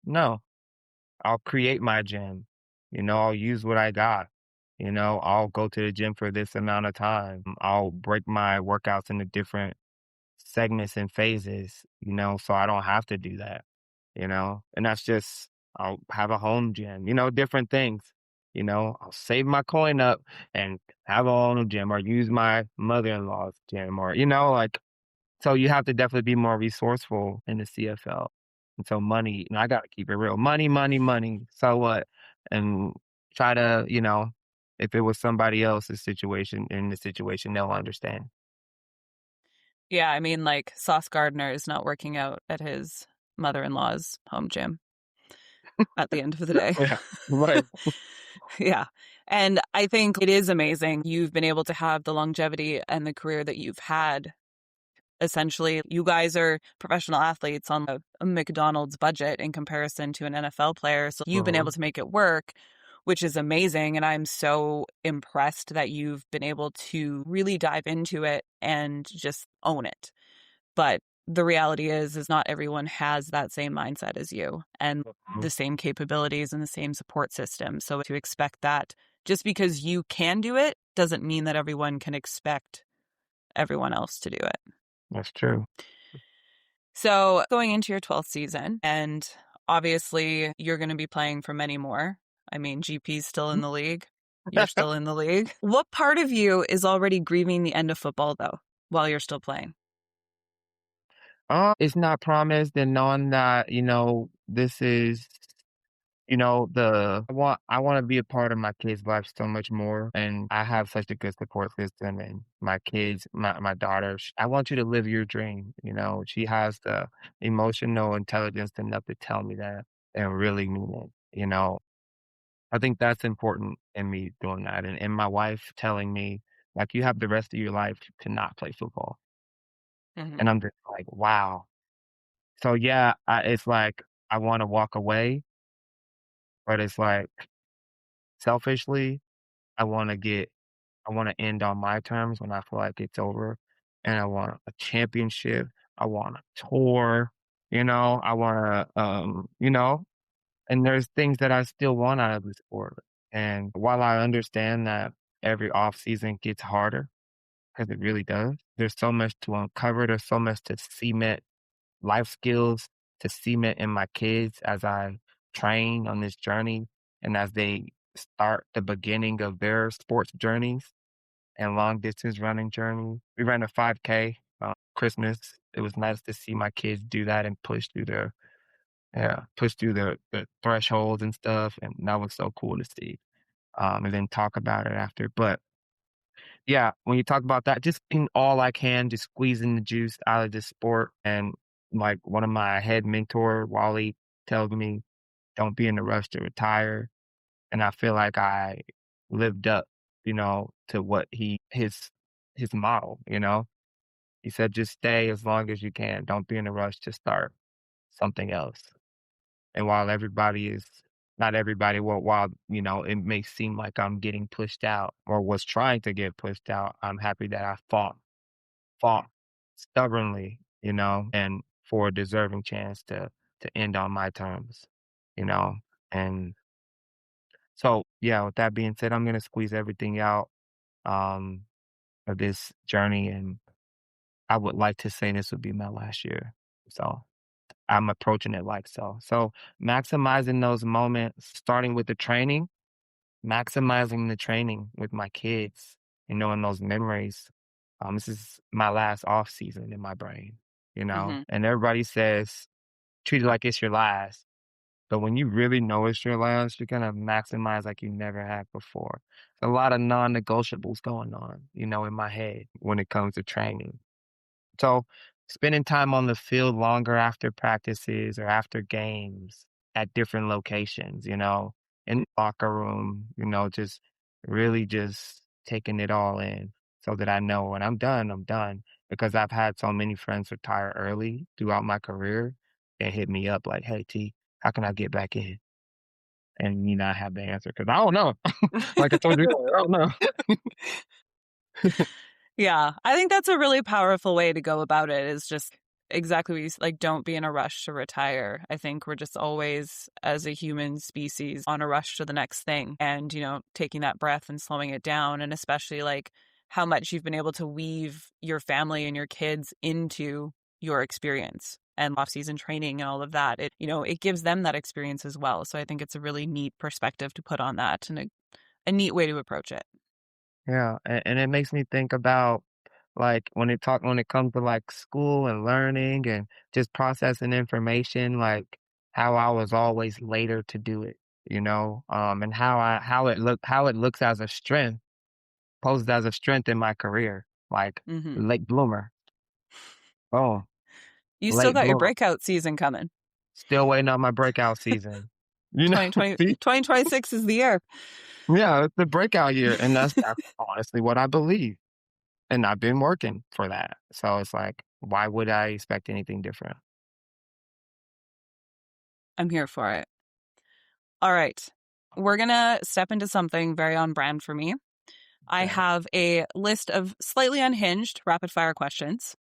Speaker 2: no. I'll create my gym. I'll use what I got. I'll go to the gym for this amount of time. I'll break my workouts into different segments and phases, so I don't have to do that, and that's just, I'll have a home gym, different things, I'll save my coin up and have a home gym or use my mother-in-law's gym or, like, so you have to definitely be more resourceful in the CFL. And so money, I got to keep it real. Money, money, money. So what? And try to, if it was somebody else's situation in the situation, they'll understand.
Speaker 1: Yeah, I mean, like Sauce Gardner is not working out at his mother-in-law's home gym at the end of the day.
Speaker 2: Yeah. Right.
Speaker 1: Yeah. And I think it is amazing you've been able to have the longevity and the career that you've had. Essentially, you guys are professional athletes on a McDonald's budget in comparison to an NFL player. So you've been able
Speaker 2: Mhm.
Speaker 1: to make it work, which is amazing. And I'm so impressed that you've been able to really dive into it and just own it. But the reality is not everyone has that same mindset as you and the
Speaker 2: Mhm.
Speaker 1: same capabilities and the same support system. So to expect that just because you can do it doesn't mean that everyone can expect everyone else to do it.
Speaker 2: That's true.
Speaker 1: So going into your 12th season, and obviously you're going to be playing for many more. I mean, GP's still in the league. You're still in the league. What part of you is already grieving the end of football, though, while you're still playing?
Speaker 2: It's not promised and knowing that, this is, I want to be a part of my kids' life so much more. And I have such a good support system and my kids, my daughter, I want you to live your dream. She has the emotional intelligence enough to tell me that and really mean it. I think that's important in me doing that. And my wife telling me, like, you have the rest of your life to not play football.
Speaker 1: Hmm.
Speaker 2: And I'm just like, wow. So yeah, it's like I want to walk away, but it's like selfishly, I want to get, I want to end on my terms when I feel like it's over, and I want a championship. I want a tour. I want to, and there's things that I still want out of the sport. And while I understand that every off season gets harder, because it really does, there's so much to uncover. There's so much to cement life skills to cement in my kids as I train on this journey and as they start the beginning of their sports journeys and long distance running journey. We ran a 5K Christmas. It was nice to see my kids do that and push through Yeah, push through the thresholds and stuff, and that was so cool to see, and then talk about it after, but yeah, when you talk about that, just doing all I can, just squeezing the juice out of this sport, and, like, one of my head mentor, Wally, tells me, "Don't be in a rush to retire," and I feel like I lived up, to what his model, you know? He said, "Just stay as long as you can, don't be in a rush to start something else." And while everybody is not everybody, well, while, it may seem like I'm getting pushed out or was trying to get pushed out, I'm happy that I fought stubbornly, and for a deserving chance to end on my terms, you know. And so, yeah, with that being said, I'm gonna squeeze everything out um of this journey, and I would like to say this would be my last year. So I'm approaching it like so. So maximizing those moments, starting with the training, maximizing the training with my kids, and those memories. This is my last off season in my brain,
Speaker 1: Hmm.
Speaker 2: and everybody says treat it like it's your last. But when you really know it's your last, you're gonna maximize like you never have before. A lot of non-negotiables going on, in my head when it comes to training. So, spending time on the field longer after practices or after games at different locations, in the locker room, just really just taking it all in so that I know when I'm done, I'm done. Because I've had so many friends retire early throughout my career and hit me up like, hey, T, how can I get back in? And, I have the answer because I don't know. Like I told you, I don't know.
Speaker 1: Yeah, I think that's a really powerful way to go about it is just exactly what like, don't be in a rush to retire. I think we're just always, as a human species, on a rush to the next thing and, taking that breath and slowing it down. And especially like how much you've been able to weave your family and your kids into your experience and off-season training and all of that. It gives them that experience as well. So I think it's a really neat perspective to put on that and a neat way to approach it.
Speaker 2: Yeah, and it makes me think about, like, when it comes to, like, school and learning and just processing information, like, how I was always later to do it, and how it looks as a strength, posed as a strength in my career, like,
Speaker 1: Hmm.
Speaker 2: late bloomer. Oh,
Speaker 1: You still
Speaker 2: late
Speaker 1: got your
Speaker 2: bloomer.
Speaker 1: breakout season coming.
Speaker 2: Still waiting on my breakout season. You know?
Speaker 1: 2020,
Speaker 2: See?
Speaker 1: 2026 is the year.
Speaker 2: Yeah, it's the breakout year, and that's honestly what I believe. And I've been working for that. So it's like, why would I expect anything different?
Speaker 1: I'm here for it. All right. We're going to step into something very on brand for me. I
Speaker 2: Okay.
Speaker 1: have a list of slightly unhinged rapid fire questions.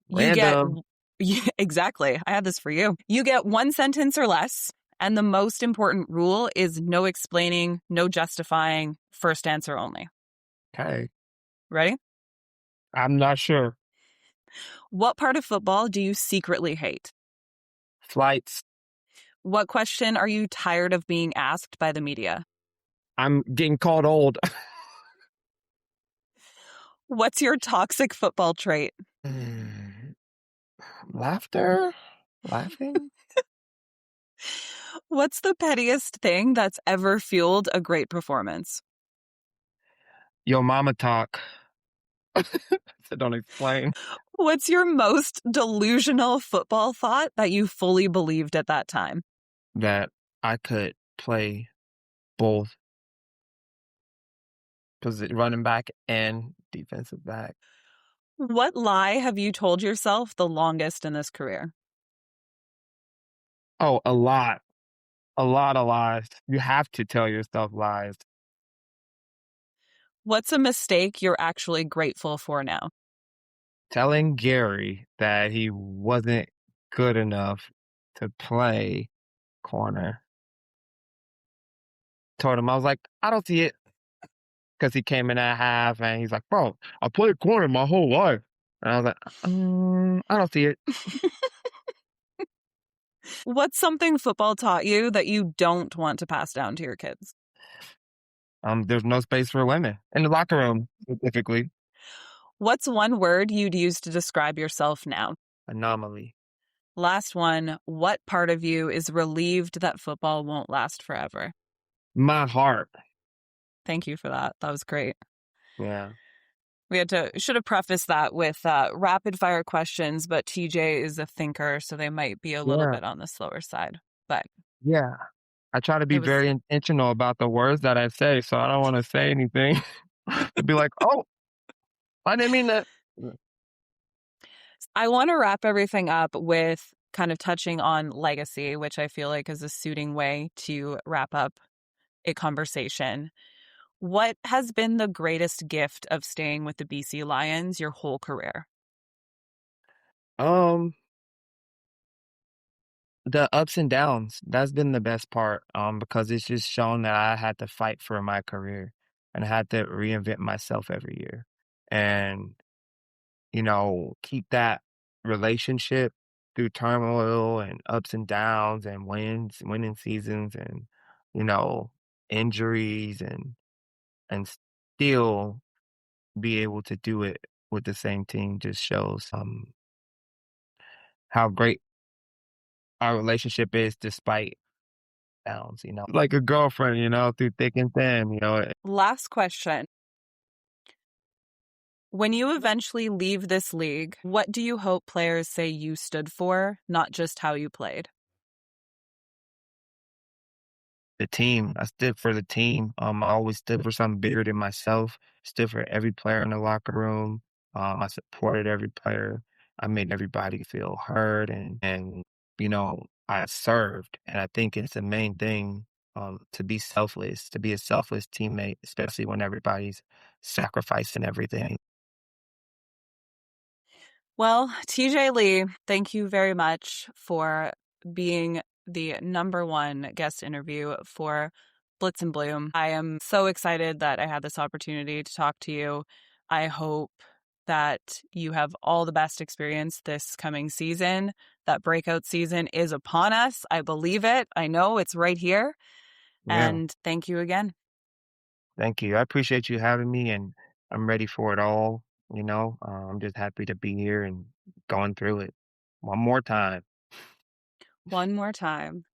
Speaker 1: You get,
Speaker 2: Random.
Speaker 1: yeah, exactly. I had this for you. You get one sentence or less. And the most important rule is no explaining, no justifying, first answer only.
Speaker 2: Okay.
Speaker 1: Ready?
Speaker 2: I'm not sure.
Speaker 1: What part of football do you secretly hate?
Speaker 2: Flights.
Speaker 1: What question are you tired of being asked by the media?
Speaker 2: I'm getting called old.
Speaker 1: What's your toxic football trait?
Speaker 2: Mm, Laughter? Laughing?
Speaker 1: What's the pettiest thing that's ever fueled a great performance?
Speaker 2: Yo, mama talk. So don't explain
Speaker 1: What's your most delusional football thought that you fully believed at that time?
Speaker 2: that I could play both running back and defensive back.
Speaker 1: What lie have you told yourself the longest in this career?
Speaker 2: Oh, a lot. A lot of lies. You have to tell yourself lies.
Speaker 1: What's a mistake you're actually grateful for now?
Speaker 2: Telling Gary that he wasn't good enough to play corner. Told him, I was like, I don't see it. Because he came in at half and he's like, bro, I played corner my whole life. And I was like, I don't see it.
Speaker 1: What's something football taught you that you don't want to pass down to your kids?
Speaker 2: There's no space for women in the locker room specifically.
Speaker 1: What's one word you'd use to describe yourself now?
Speaker 2: Anomaly.
Speaker 1: Last one. What part of you is relieved that football won't last forever?
Speaker 2: My heart.
Speaker 1: Thank you for that. That was great.
Speaker 2: Yeah.
Speaker 1: We should have prefaced that with rapid fire questions, but TJ is a thinker, so they might be a little
Speaker 2: Yeah.
Speaker 1: bit on the slower side. But
Speaker 2: Yeah. I try to be
Speaker 1: it was,
Speaker 2: very intentional about the words that I say, so I don't wanna say anything to be like, "Oh, I didn't mean that."
Speaker 1: I want to wrap everything up with kind of touching on legacy, which I feel like is a suiting way to wrap up a conversation. What has been the greatest gift of staying with the BC Lions your whole career?
Speaker 2: Um, the ups and downs, that's been the best part, because it's just shown that I had to fight for my career and I had to reinvent myself every year. And, keep that relationship through turmoil and ups and downs and winning seasons and, you know, injuries and still be able to do it with the same team just shows how great our relationship is despite downs, like a girlfriend, through thick and thin,
Speaker 1: Last question. When you eventually leave this league, what do you hope players say you stood for, not just how you played?
Speaker 2: the team. I stood for the team. I always stood for something bigger than myself. Stood for every player in the locker room. I supported every player. I made everybody feel heard and I served. And I think it's the main thing to be selfless, to be a selfless teammate, especially when everybody's sacrificing everything.
Speaker 1: Well, TJ Lee, thank you very much for being the number one guest interview for Blitz and Bloom. I am so excited that I had this opportunity to talk to you. I hope that you have all the best experience this coming season. That breakout season is upon us. I believe it. I know it's right here.
Speaker 2: Yeah.
Speaker 1: And thank you again.
Speaker 2: Thank you. I appreciate you having me, and I'm ready for it all. I'm just happy to be here and going through it one more time.
Speaker 1: One more time.